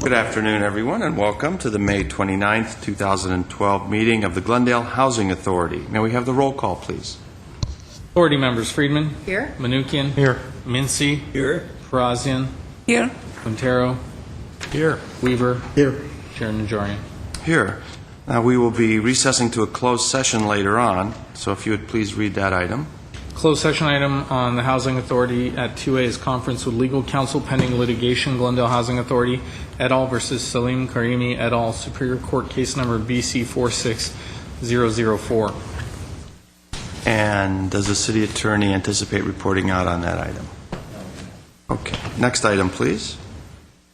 Good afternoon, everyone, and welcome to the May 29th, 2012 meeting of the Glendale Housing Authority. May we have the roll call, please? Authority members: Friedman. Here. Manukian. Here. Mincy. Here. Parazian. Here. Quintero. Here. Weaver. Here. Chair Najarian. Here. Now, we will be recessing to a closed session later on, so if you would please read that item. Closed session item on the Housing Authority at 2A is conference with legal counsel pending litigation, Glendale Housing Authority et al. Versus Salim Karimi et al. Superior Court case number BC 46004. And does the city attorney anticipate reporting out on that item? Okay. Next item, please.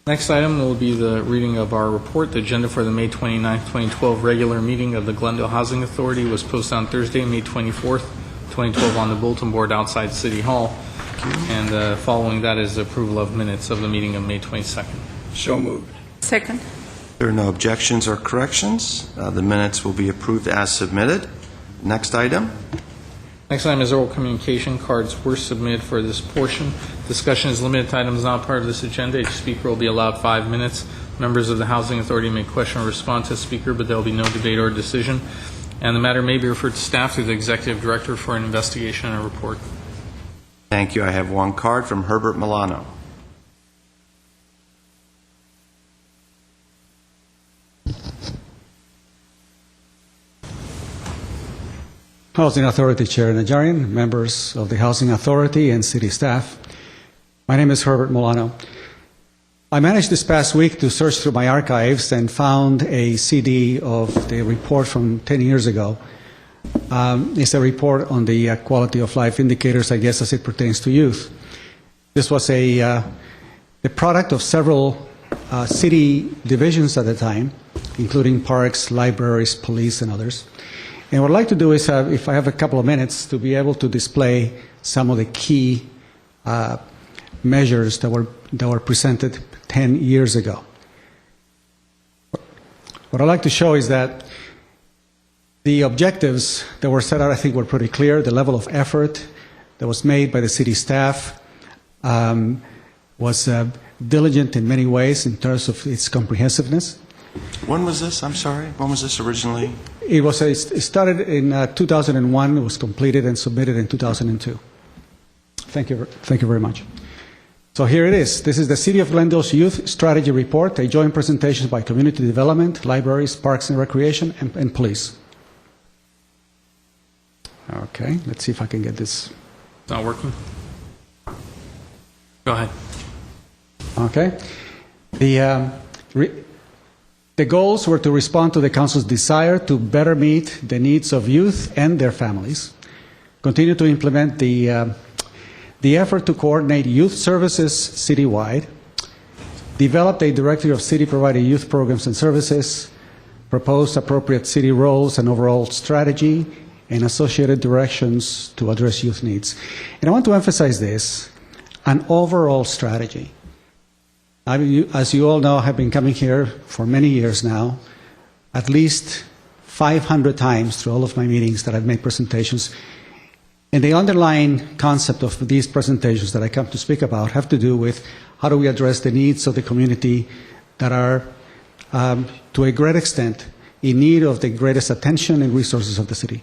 Next item will be the reading of our report. The agenda for the May 29th, 2012 regular meeting of the Glendale Housing Authority was posted on Thursday, May 24th, 2012 on the bulletin board outside City Hall. And following that is the approval of minutes of the meeting of May 22nd. So moved. Second. There are no objections or corrections. The minutes will be approved as submitted. Next item. Next item is oral communication. Cards were submitted for this portion. Discussion is limited to items not part of this agenda. Each speaker will be allowed 5 minutes. Members of the Housing Authority may question or respond to the speaker, but there will be no debate or decision. And the matter may be referred to staff through the Executive Director for an investigation and a report. Thank you. I have one card from Herbert Milano. Housing Authority Chair Najarian, members of the Housing Authority and city staff. My name is Herbert Milano. I managed this past week to search through my archives and found a CD of the report from 10 years ago. It's a report on the quality of life indicators, I guess, as it pertains to youth. This was the product of several city divisions at the time, including parks, libraries, police, and others. And what I'd like to do is, if I have a couple of minutes, to be able to display some of the key measures that were presented 10 years ago. What I'd like to show is that the objectives that were set out, I think, were pretty clear. The level of effort that was made by the city staff was diligent in many ways in terms of its comprehensiveness. When was this? I'm sorry. When was this originally? It started in 2001. It was completed and submitted in 2002. Thank you very much. So here it is. This is the City of Glendale's Youth Strategy Report, a joint presentation by Community Development, Libraries, Parks and Recreation, and Police. Okay, let's see if I can get this. It's not working? Go ahead. Okay. The goals were to respond to the Council's desire to better meet the needs of youth and their families, continue to implement the effort to coordinate youth services citywide, develop a directory of city-provided youth programs and services, propose appropriate city roles and overall strategy, and associated directions to address youth needs. And I want to emphasize this, an overall strategy. As you all know, I have been coming here for many years now, at least 500 times through all of my meetings that I've made presentations. And the underlying concept of these presentations that I come to speak about have to do with how do we address the needs of the community that are, to a great extent, in need of the greatest attention and resources of the city.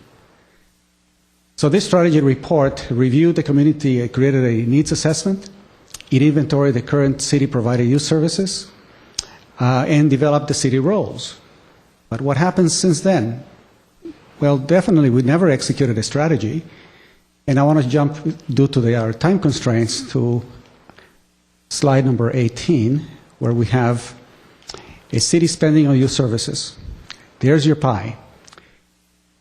So this strategy report reviewed the community, created a needs assessment, it inventoried the current city-provided youth services, and developed the city roles. But what happens since then? Well, definitely we never executed a strategy. And I want to jump, due to our time constraints, to slide number 18, where we have a city spending on youth services. There's your pie.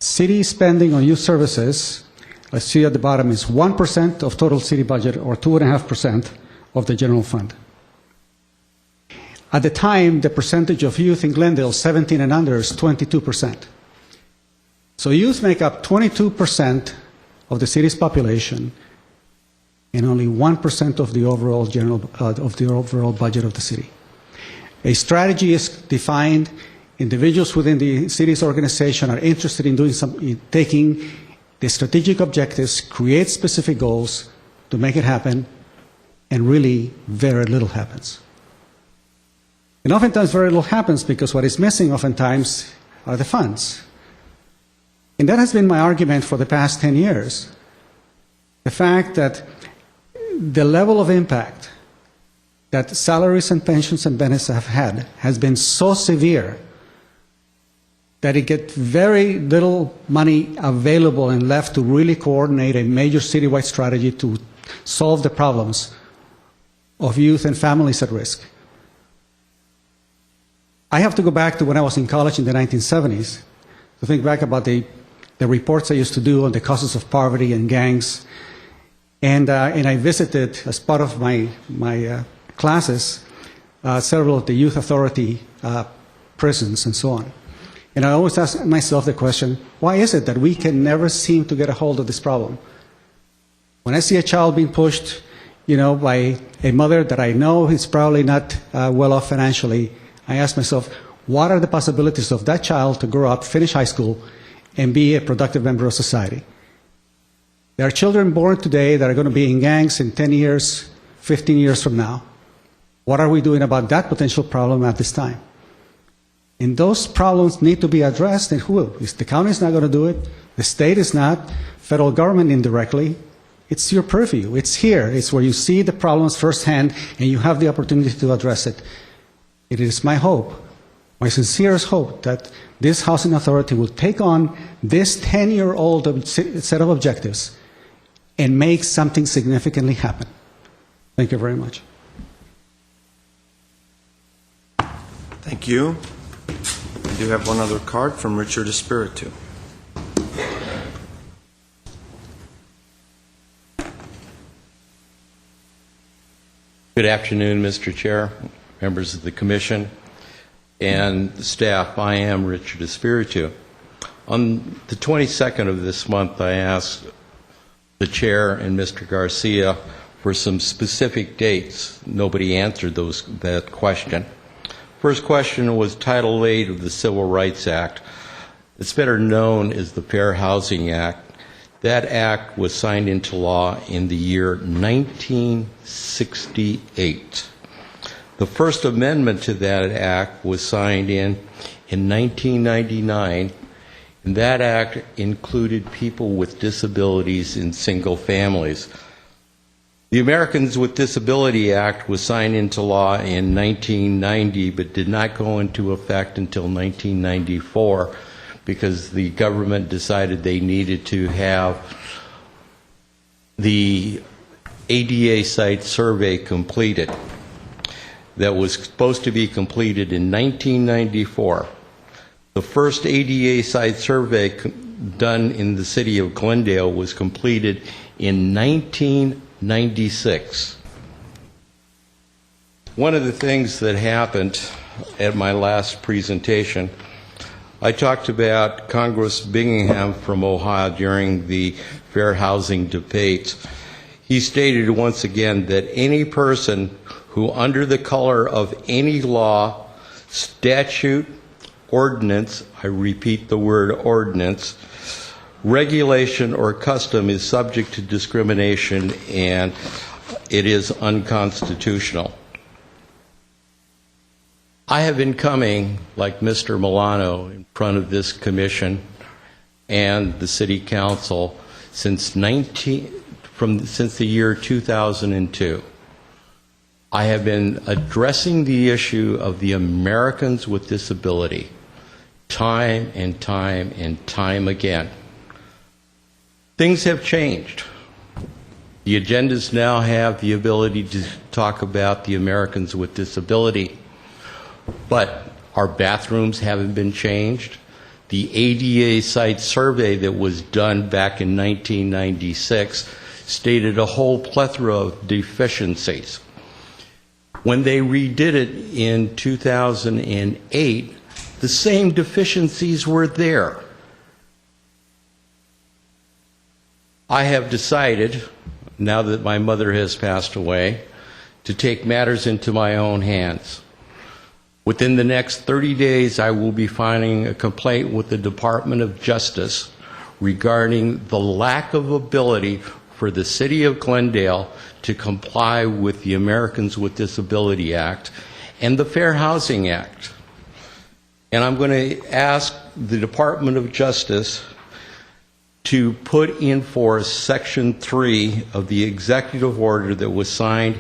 City spending on youth services, let's see at the bottom, is 1% of total city budget, or 2.5% of the general fund. At the time, the percentage of youth in Glendale, 17 and under, is 22%. So youth make up 22% of the city's population, and only 1% of the overall overall budget of the city. A strategy is defined. Individuals within the city's organization are interested in taking the strategic objectives, create specific goals to make it happen, and really very little happens. And oftentimes very little happens because what is missing oftentimes are the funds. And that has been my argument for the past 10 years. The fact that the level of impact that salaries and pensions and benefits have had has been so severe that it gets very little money available and left to really coordinate a major citywide strategy to solve the problems of youth and families at risk. I have to go back to when I was in college in the 1970s to think back about the reports I used to do on the causes of poverty and gangs. And I visited, as part of my classes, several of the youth authority prisons and so on. And I always ask myself the question, why is it that we can never seem to get a hold of this problem? When I see a child being pushed, by a mother that I know is probably not well off financially, I ask myself, what are the possibilities of that child to grow up, finish high school, and be a productive member of society? There are children born today that are going to be in gangs in 10 years, 15 years from now. What are we doing about that potential problem at this time? And those problems need to be addressed, and who will? The county is not going to do it. The state is not. Federal government indirectly. It's your purview. It's here. It's where you see the problems firsthand, and you have the opportunity to address it. It is my hope, my sincerest hope, that this housing authority will take on this 10-year-old set of objectives and make something significantly happen. Thank you very much. Thank you. We do have one other card from Richard Espiritu. Good afternoon, Mr. Chair, members of the Commission, and staff. I am Richard Espiritu. On the 22nd of this month, I asked the Chair and Mr. Garcia for some specific dates. Nobody answered that question. First question was Title VIII of the Civil Rights Act. It's better known as the Fair Housing Act. That act was signed into law in the year 1968. The First Amendment to that act was signed in 1999, and that act included people with disabilities in single families. The Americans with Disability Act was signed into law in 1990, but did not go into effect until 1994 because the government decided they needed to have the ADA site survey completed. That was supposed to be completed in 1994. The first ADA site survey done in the city of Glendale was completed in 1996. One of the things that happened at my last presentation, I talked about Congress Bingham from Ohio during the fair housing debates. He stated once again that any person who, under the color of any law, statute, ordinance, I repeat the word ordinance, regulation, or custom is subject to discrimination, and it is unconstitutional. I have been coming, like Mr. Milano, in front of this commission and the City Council since the year 2002. I have been addressing the issue of the Americans with disability time and time and time again. Things have changed. The agendas now have the ability to talk about the Americans with disability, but our bathrooms haven't been changed. The ADA site survey that was done back in 1996 stated a whole plethora of deficiencies. When they redid it in 2008, the same deficiencies were there. I have decided, now that my mother has passed away, to take matters into my own hands. Within the next 30 days, I will be filing a complaint with the Department of Justice regarding the lack of ability for the City of Glendale to comply with the Americans with Disability Act and the Fair Housing Act. And I'm going to ask the Department of Justice to put in force Section 3 of the executive order that was signed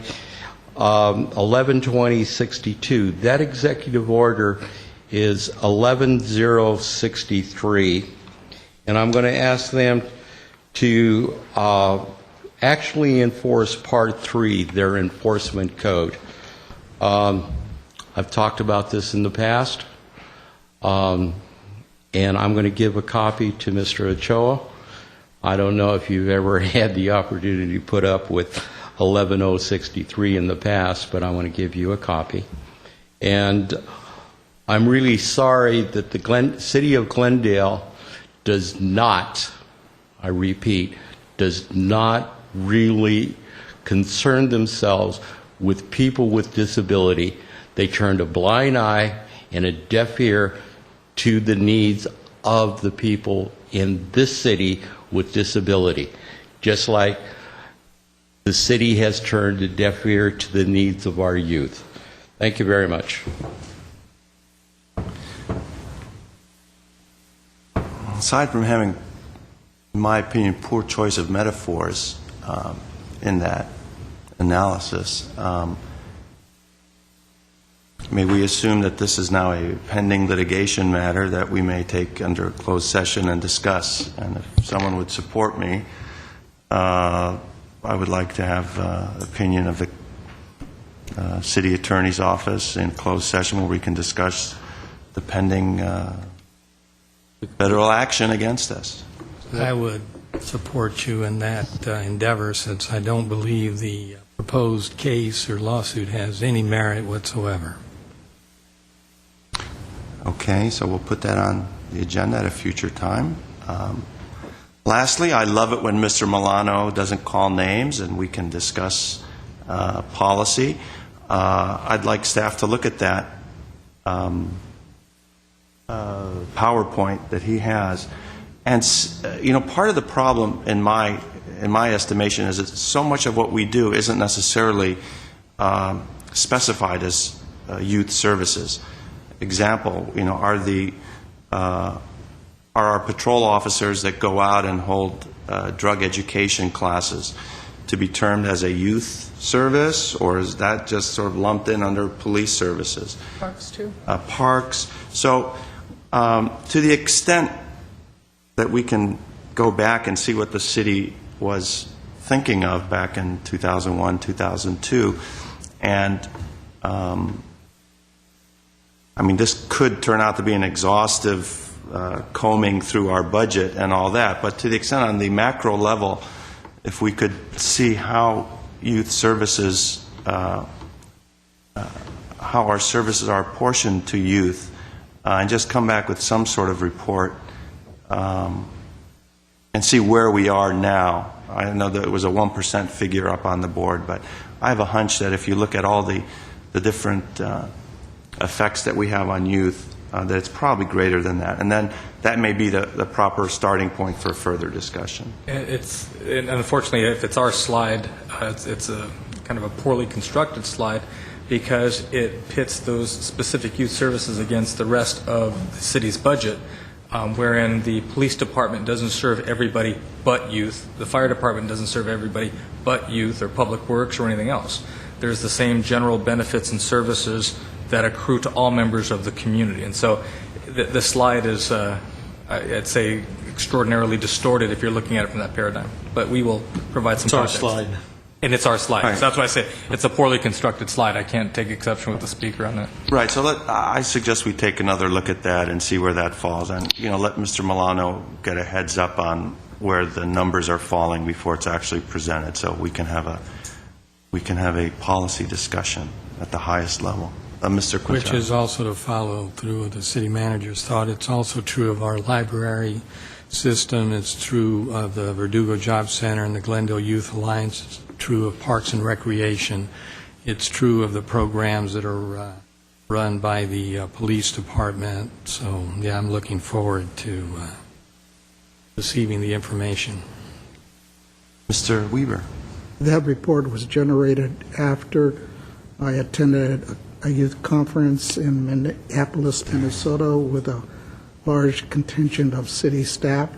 11/20/62. That executive order is 11/063, and I'm going to ask them to actually enforce Part 3, their enforcement code. I've talked about this in the past, and I'm going to give a copy to Mr. Ochoa. I don't know if you've ever had the opportunity to put up with 11/063 in the past, but I want to give you a copy. And I'm really sorry that the City of Glendale does not, I repeat, does not really concern themselves with people with disability. They turned a blind eye and a deaf ear to the needs of the people in this city with disability, just like the city has turned a deaf ear to the needs of our youth. Thank you very much. Aside from having, in my opinion, poor choice of metaphors in that analysis, may we assume that this is now a pending litigation matter that we may take under a closed session and discuss? And if someone would support me, I would like to have opinion of the city attorney's office in closed session where we can discuss the pending federal action against us. I would support you in that endeavor, since I don't believe the proposed case or lawsuit has any merit whatsoever. Okay, so we'll put that on the agenda at a future time. Lastly, I love it when Mr. Milano doesn't call names and we can discuss policy. I'd like staff to look at that PowerPoint that he has. And part of the problem in my estimation is that so much of what we do isn't necessarily specified as youth services. Example, are our patrol officers that go out and hold drug education classes to be termed as a youth service, or is that just sort of lumped in under police services? Parks, too. Parks. So to the extent that we can go back and see what the city was thinking of back in 2001, 2002, and this could turn out to be an exhaustive combing through our budget and all that, but to the extent on the macro level, if we could see how youth services, how our services are apportioned to youth, and just come back with some sort of report and see where we are now. I know that it was a 1% figure up on the board, but I have a hunch that if you look at all the different effects that we have on youth, that it's probably greater than that. And then that may be the proper starting point for further discussion. Unfortunately, if it's our slide, it's a kind of a poorly constructed slide because it pits those specific youth services against the rest of the city's budget, wherein the police department doesn't serve everybody but youth, the fire department doesn't serve everybody but youth or public works or anything else. There's the same general benefits and services that accrue to all members of the community. And so the slide is, I'd say, extraordinarily distorted if you're looking at it from that paradigm. But we will provide some context. It's our slide. And it's our slide. Right. So that's why I say it's a poorly constructed slide. I can't take exception with the speaker on that. Right. So I suggest we take another look at that and see where that falls, and let Mr. Milano get a heads up on where the numbers are falling before it's actually presented, so we can have a policy discussion at the highest level. Mr. Quintana. Which is also to follow through with the city manager's thought. It's also true of our library system. It's true of the Verdugo Job Center and the Glendale Youth Alliance. It's true of Parks and Recreation. It's true of the programs that are run by the police department. So, yeah, I'm looking forward to receiving the information. Mr. Weaver. That report was generated after I attended a youth conference in Minneapolis, Minnesota, with a large contingent of city staff.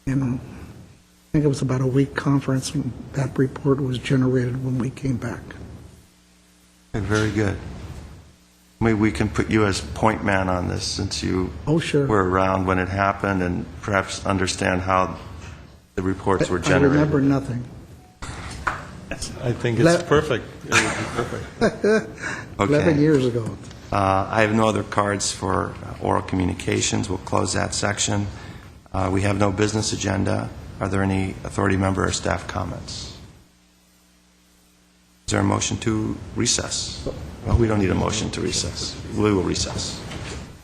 And I think it was about a week conference, and that report was generated when we came back. Okay, very good. Maybe we can put you as point man on this, since you Oh, sure. were around when it happened, and perhaps understand how the reports were I generated. remember nothing. I think Le- it's perfect. It would be perfect. 11 years ago. I have no other cards for oral communications. We'll close that section. We have no business agenda. Are there any authority member or staff comments? Is there a motion to recess? Well, we don't need a motion to recess. We will recess.